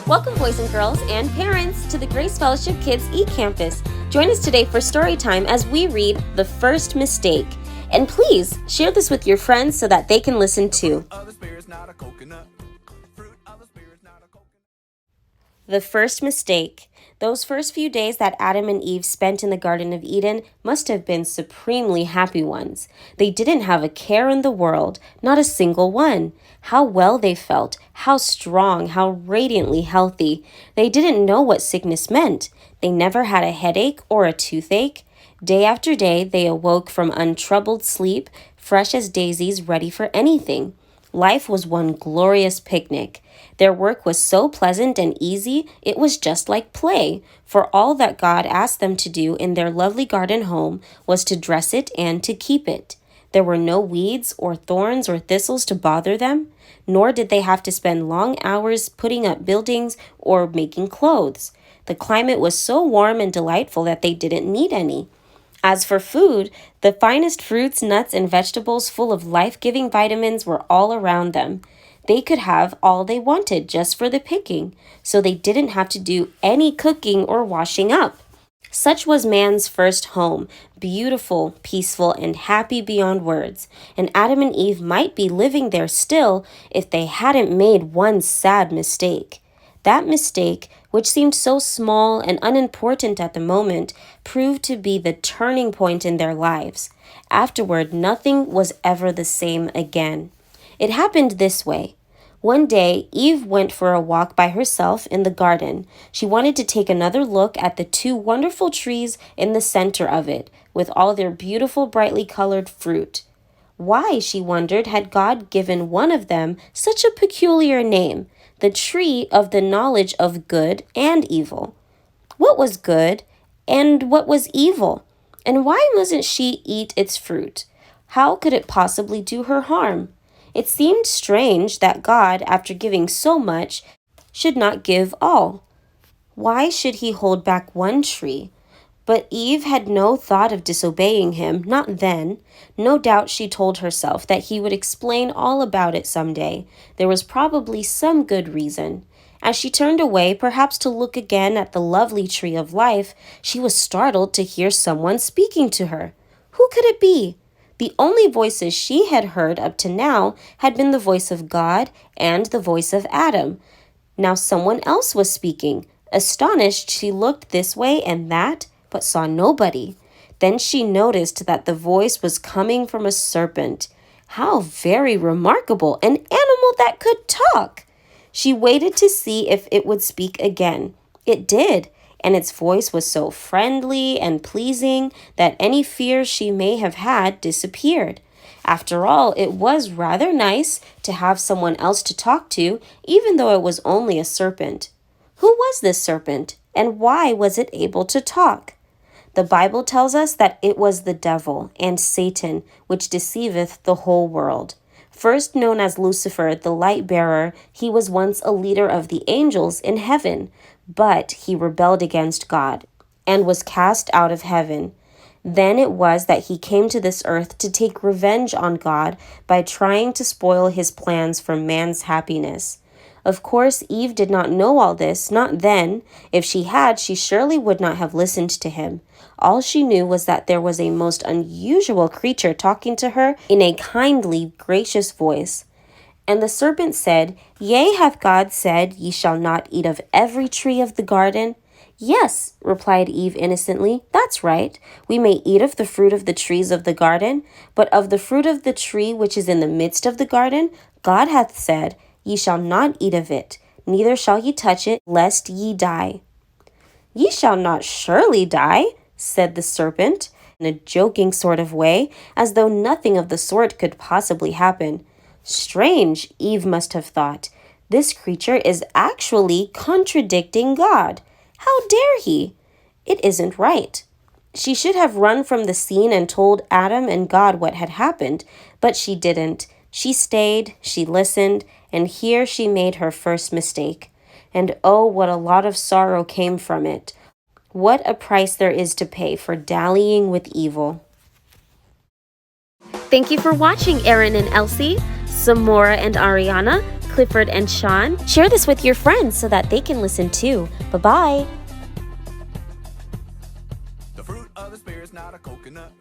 Welcome, boys and girls and parents, to the Grace Fellowship Kids eCampus. Join us today for story time as we read The First Mistake. And please share this with your friends so that they can listen too. The First Mistake. Those first few days that Adam and Eve spent in the Garden of Eden must have been supremely happy ones. They didn't have a care in the world, not a single one. How well they felt, how strong, how radiantly healthy. They didn't know what sickness meant. They never had a headache or a toothache. Day after day, they awoke from untroubled sleep, fresh as daisies, ready for anything. Life was one glorious picnic. Their work was so pleasant and easy, it was just like play, for all that God asked them to do in their lovely garden home was to dress it and to keep it. There were no weeds or thorns or thistles to bother them, nor did they have to spend long hours putting up buildings or making clothes. The climate was so warm and delightful that they didn't need any. As for food, the finest fruits, nuts, and vegetables full of life-giving vitamins were all around them. They could have all they wanted just for the picking, so they didn't have to do any cooking or washing up. Such was man's first home, beautiful, peaceful, and happy beyond words, and Adam and Eve might be living there still if they hadn't made one sad mistake. That mistake, which seemed so small and unimportant at the moment, proved to be the turning point in their lives. Afterward, nothing was ever the same again. It happened this way. One day, Eve went for a walk by herself in the garden. She wanted to take another look at the two wonderful trees in the center of it, with all their beautiful, brightly colored fruit. Why, she wondered, had God given one of them such a peculiar name, the tree of the knowledge of good and evil? What was good and what was evil? And why mustn't she eat its fruit? How could it possibly do her harm? It seemed strange that God, after giving so much, should not give all. Why should he hold back one tree? But Eve had no thought of disobeying him, not then. No doubt she told herself that he would explain all about it someday. There was probably some good reason. As she turned away, perhaps to look again at the lovely tree of life, she was startled to hear someone speaking to her. Who could it be? The only voices she had heard up to now had been the voice of God and the voice of Adam. Now someone else was speaking. Astonished, she looked this way and that, but saw nobody. Then she noticed that the voice was coming from a serpent. How very remarkable, an animal that could talk! She waited to see if it would speak again. It did, and its voice was so friendly and pleasing that any fears she may have had disappeared. After all, it was rather nice to have someone else to talk to, even though it was only a serpent. Who was this serpent, and why was it able to talk? The Bible tells us that it was the devil and Satan, which deceiveth the whole world. First known as Lucifer, the light bearer, he was once a leader of the angels in heaven, but he rebelled against God and was cast out of heaven. Then it was that he came to this earth to take revenge on God by trying to spoil his plans for man's happiness. Of course, Eve did not know all this, not then. If she had, she surely would not have listened to him. All she knew was that there was a most unusual creature talking to her in a kindly, gracious voice. And the serpent said, Yea, hath God said, Ye shall not eat of every tree of the garden? Yes, replied Eve innocently, that's right. We may eat of the fruit of the trees of the garden, but of the fruit of the tree which is in the midst of the garden, God hath said, Ye shall not eat of it, neither shall ye touch it, lest ye die. Ye shall not surely die, said the serpent, in a joking sort of way, as though nothing of the sort could possibly happen. Strange, Eve must have thought. This creature is actually contradicting God. How dare he? It isn't right. She should have run from the scene and told Adam and God what had happened, but she didn't. She stayed, she listened, and here she made her first mistake. And oh, what a lot of sorrow came from it. What a price there is to pay for dallying with evil. Thank you for watching, Aaron and Elsie, Samora and Ariana, Clifford and Sean. Share this with your friends so that they can listen too. Bye-bye. The fruit of the spirit's not a coconut.